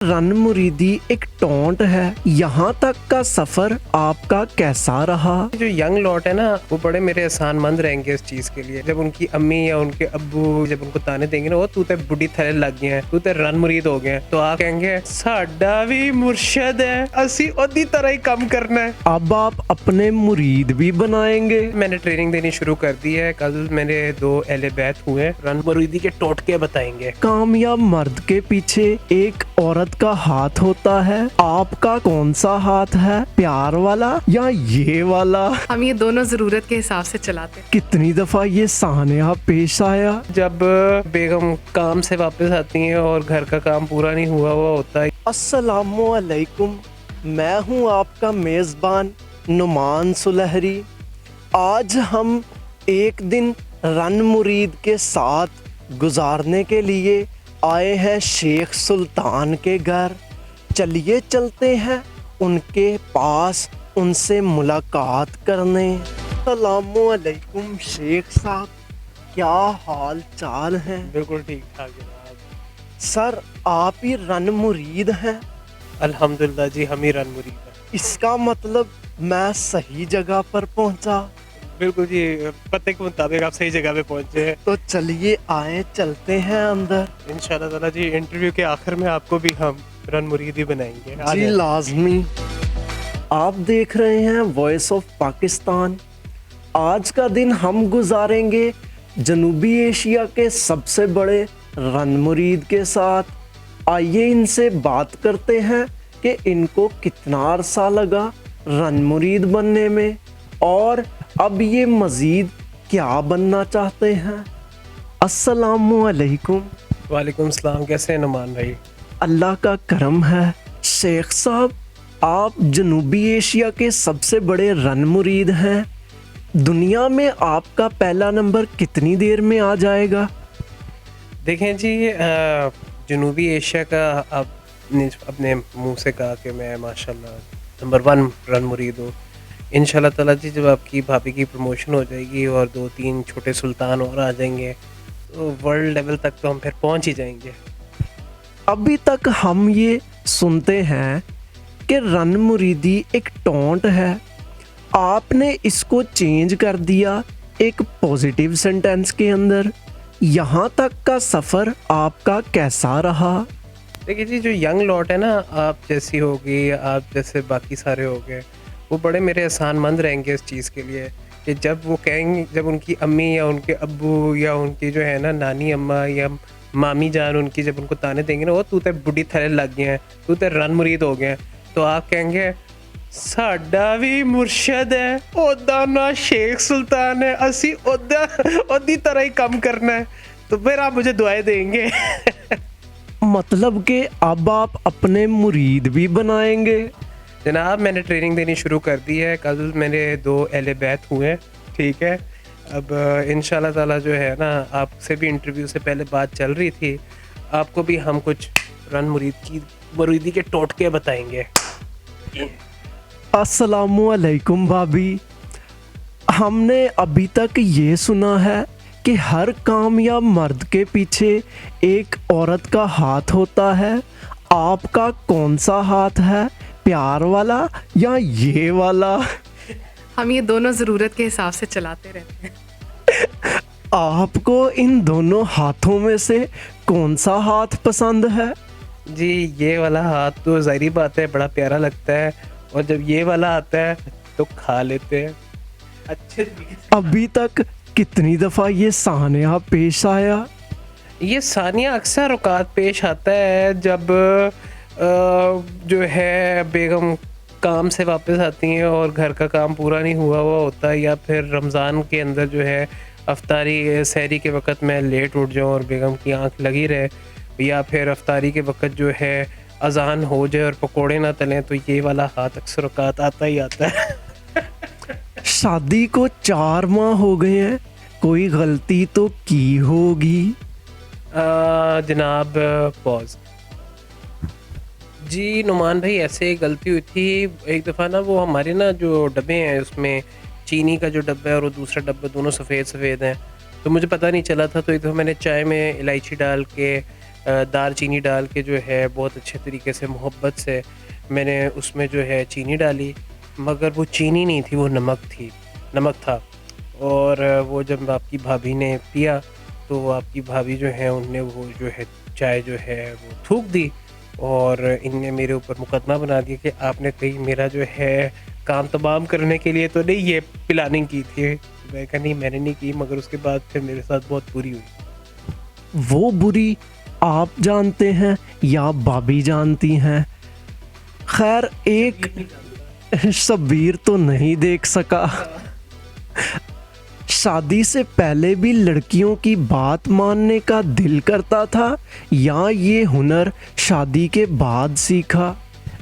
Run मुरीदी एक taunt है। यहाँ तक का सफर आपका कैसा रहा? जो यंग लॉट है ना, वो बड़े मेरे एहसानमंद रहेंगे इस चीज के लिए। जब उनकी अम्मी या उनके अब्बू जब उनको ताने देंगे ना, वो तू ते बुढ़ी थैले लग गए हैं, तू ते रन मुरीद हो गए हैं, तो आप कहेंगे साडा भी मुर्शद है, असी ओदी तरह ही कम करना है। अब आप अपने मुरीद भी बनाएंगे? मैंने ट्रेनिंग देनी शुरू कर दी है। कल मेरे 2 अहले बैत हुए, रन मुरीदी के टोटके बताएंगे। कामयाब मर्द के पीछे एक औरत का हाथ होता है। आपका कौन सा हाथ है, प्यार वाला या ये वाला? हम ये दोनों जरूरत के हिसाब से चलाते हैं। कितनी दफा ये सान्या पेश आया? जब बेगम काम से वापस आती हैं और घर का काम पूरा नहीं हुआ होता है। अस्सलामुअलैकुम, मैं हूँ आपका मेज़बान नुमान सुलहरी। आज हम एक दिन रन मुरीद के साथ गुजारने के लिए आए हैं शेख सुल्तान के घर। चलिए चलते हैं उनके पास, उनसे मुलाकात करने। अस्सलामुअलैकुम शेख साहब, क्या हाल चाल है? बिल्कुल ठीक ठाक जनाब। सर, आप ही रन मुरीद हैं? अल्हम्दुलिल्लाह जी, हम ही रन मुरीद हैं। इसका मतलब मैं सही जगह पर पहुंचा? बिल्कुल जी, पते के मुताबिक आप सही जगह पे पहुंचे हैं। तो चलिए आए, चलते हैं अंदर। इंशाल्लाह ताला जी, इंटरव्यू के आखिर में आपको भी हम रन मुरीद ही बनाएंगे। जी लाजमी। आप देख रहे हैं वॉइस ऑफ पाकिस्तान। आज का दिन हम गुजारेंगे जनूबी एशिया के सबसे बड़े रन मुरीद के साथ। आइए इनसे बात करते हैं कि इनको कितना अरसा लगा रन मुरीद बनने में और अब ये मज़ीद क्या बनना चाहते हैं। अस्सलामुअलैकुम। वालेकुम सलाम, कैसे हैं नुमान भाई? अल्लाह का करम है। शेख साहब, आप जनूबी एशिया के सबसे बड़े रन मुरीद हैं। दुनिया में आपका पहला नंबर कितनी देर में आ जाएगा? देखें जी, जनूबी एशिया का आपने अपने मुंह से कहा कि मैं माशाल्लाह नंबर 1 रन मुरीद हूँ। इंशाल्लाह ताला जी, जब आपकी भाभी की प्रमोशन हो जाएगी और 2-3 छोटे सुल्तान और आ जाएंगे तो वर्ल्ड लेवल तक तो हम फिर पहुँच ही जाएंगे। अभी तक हम ये सुनते हैं कि रन मुरीदी एक टॉन्ट है। आपने इसको चेंज कर दिया एक पॉजिटिव सेंटेंस के अंदर। यहाँ तक का सफ़र आपका कैसा रहा? देखिए जी, जो यंग लॉट है ना, आप जैसी होगी, आप जैसे बाकी सारे हो गए, वो बड़े मेरे एहसानमंद रहेंगे इस चीज़ के लिए कि जब वो कहेंगे, जब उनकी अम्मी या उनके अब्बू या उनकी जो है ना नानी अम्मा या मामी जान उनकी जब उनको ताने देंगे ना, वो तू ते बुढ़ी थैले लग गए हैं, तू ते रन मुरीद हो गए हैं, तो आप कहेंगे साडा भी मुर्शद है, ओदा ना शेख सुल्तान है, असी ओदी तरह ही कम करना है। तो फिर आप मुझे दुआएं देंगे। मतलब कि अब आप अपने मुरीद भी बनाएंगे? जनाब, मैंने ट्रेनिंग देनी शुरू कर दी है। कल मेरे 2 अहले बैत हुए, ठीक है। अब इंशाल्लाह ताला जो है ना, आपसे भी इंटरव्यू से पहले बात चल रही थी, आपको भी हम कुछ रन मुरीदी के टोटके बताएंगे। अस्सलामुअलैकुम भाभी। हमने अभी तक ये सुना है कि हर कामयाब मर्द के पीछे एक औरत का हाथ होता है। आपका कौन सा हाथ है, प्यार वाला या ये वाला? हम ये दोनों जरूरत के हिसाब से चलाते रहते हैं। आपको इन दोनों हाथों में से कौन सा हाथ पसंद है? जी, ये वाला हाथ तो ज़ाहिरी बात है बड़ा प्यारा लगता है, और जब ये वाला आता है तो खा लेते हैं अच्छे तरीके से। अभी तक कितनी दफ़ा ये सान्या पेश आया? ये सानिया अक्सर औकात पेश आता है जब जो है बेगम काम से वापस आती हैं और घर का काम पूरा नहीं हुआ होता, या फिर रमज़ान के अंदर जो है अफ्तारी सहरी के वक़्त मैं लेट उठ जाऊँ और बेगम की आंख लगी रहे, या फिर अफ्तारी के वक़्त जो है अजान हो जाए और पकोड़े ना तलें, तो ये वाला हाथ अक्सर औकात आता ही आता है। शादी को 4 माह हो गए हैं, कोई गलती तो की होगी? जनाब पॉज। जी नुमान भाई, ऐसे एक गलती हुई थी एक दफ़ा ना, वो हमारे ना जो डब्बे हैं उसमें चीनी का जो डब्बा है और वो दूसरा डब्बा दोनों सफ़ेद सफ़ेद हैं, तो मुझे पता नहीं चला था। तो एक दफ़ा मैंने चाय में इलायची डाल के दाल चीनी डाल के जो है बहुत अच्छे तरीके से मोहब्बत से मैंने उसमें जो है चीनी डाली, मगर वो चीनी नहीं थी, वो नमक था। और वो जब आपकी भाभी ने पिया तो आपकी भाभी जो है उनने वो जो है चाय जो है वो थूक दी और इनने मेरे ऊपर मुकदमा बना दिया कि आपने कहीं मेरा जो है काम तमाम करने के लिए तो नहीं ये प्लानिंग की थी। मैं कहा नहीं मैंने नहीं की, मगर उसके बाद फिर मेरे साथ बहुत बुरी हुई। वो बुरी आप जानते हैं या भाभी जानती हैं? खैर, एक शब्बीर तो नहीं देख सका। शादी से पहले भी लड़कियों की बात मानने का दिल करता था या ये हुनर शादी के बाद सीखा?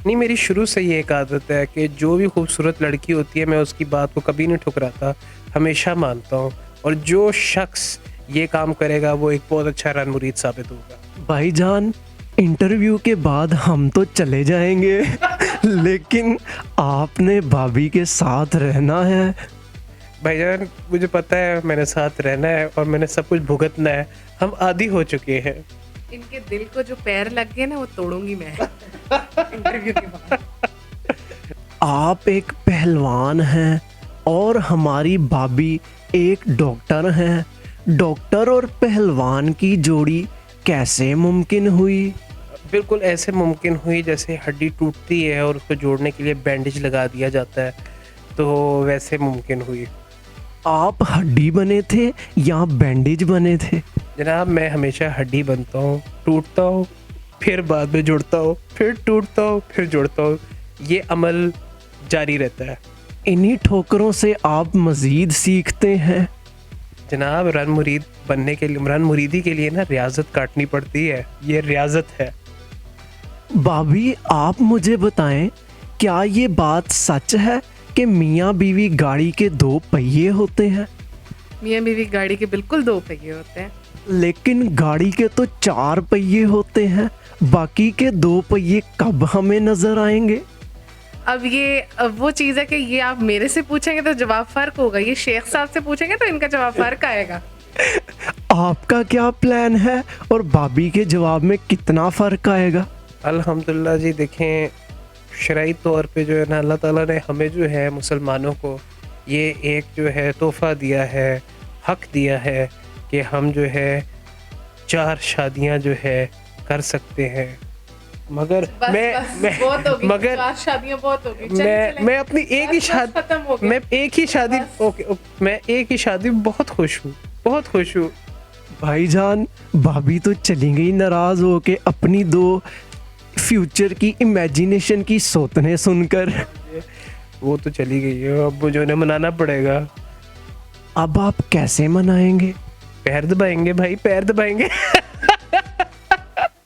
नहीं, मेरी शुरू से ये एक आदत है कि जो भी खूबसूरत लड़की होती है मैं उसकी बात को कभी नहीं ठुकराता, हमेशा मानता हूँ। और जो शख्स ये काम करेगा वो एक बहुत अच्छा रन मुरीद साबित होगा। भाईजान, इंटरव्यू के बाद हम तो चले जाएंगे लेकिन आपने भाभी के साथ रहना है। भाईजान मुझे पता है मैंने साथ रहना है और मैंने सब कुछ भुगतना है, हम आदी हो चुके हैं। इनके दिल को जो पैर लग गए ना वो तोड़ूंगी मैं इंटरव्यू के बाद। आप एक पहलवान हैं और हमारी भाभी एक डॉक्टर हैं। डॉक्टर और पहलवान की जोड़ी कैसे मुमकिन हुई? बिल्कुल ऐसे मुमकिन हुई जैसे हड्डी टूटती है और उसको जोड़ने के लिए बैंडेज लगा दिया जाता है, तो वैसे मुमकिन हुई। आप हड्डी बने थे या बैंडेज बने थे? जनाब मैं हमेशा हड्डी बनता हूँ, टूटता हूँ, फिर बाद में जुड़ता हूँ, फिर टूटता हूँ, फिर जुड़ता हूँ, ये अमल जारी रहता है। इन्हीं ठोकरों से आप मज़ीद सीखते हैं। जनाब रन मुरीद बनने के लिए, रन मुरीदी के लिए ना रियाजत काटनी पड़ती है, ये रियाजत है। भाभी, आप मुझे बताएं, क्या ये बात सच है कि मियाँ बीवी गाड़ी के 2 पहिए होते हैं? मियाँ बीवी गाड़ी के बिल्कुल 2 पहिए होते हैं। लेकिन गाड़ी के तो 4 पहिए होते हैं, बाकी के 2 पहिए कब हमें नजर आएंगे? अब वो चीज़ है कि ये आप मेरे से पूछेंगे तो जवाब फर्क होगा, ये शेख साहब से पूछेंगे तो इनका जवाब फर्क आएगा। आपका क्या प्लान है और भाभी के जवाब में कितना फ़र्क आएगा? अल्हम्दुलिल्लाह जी, देखें शरई तौर पे जो है ना अल्लाह ताला ने हमें जो है मुसलमानों को ये एक जो है तोहफ़ा दिया है, हक दिया है कि हम जो है 4 शादियां जो है कर सकते हैं। मगर मैं बहुत हो गई, मगर 4 शादियां बहुत हो गई। चले, मैं अपनी एक ही शादी खत्म हो गया। मैं एक ही शादी मैं एक ही शादी में बहुत खुश हूँ। भाईजान, भाभी तो चली गई नाराज हो के अपनी 2 फ्यूचर की इमेजिनेशन की सोतने सुनकर। वो तो चली गई है, अब मुझे उन्हें मनाना पड़ेगा। अब आप कैसे मनाएंगे? पैर दबाएंगे भाई, पैर दबाएंगे।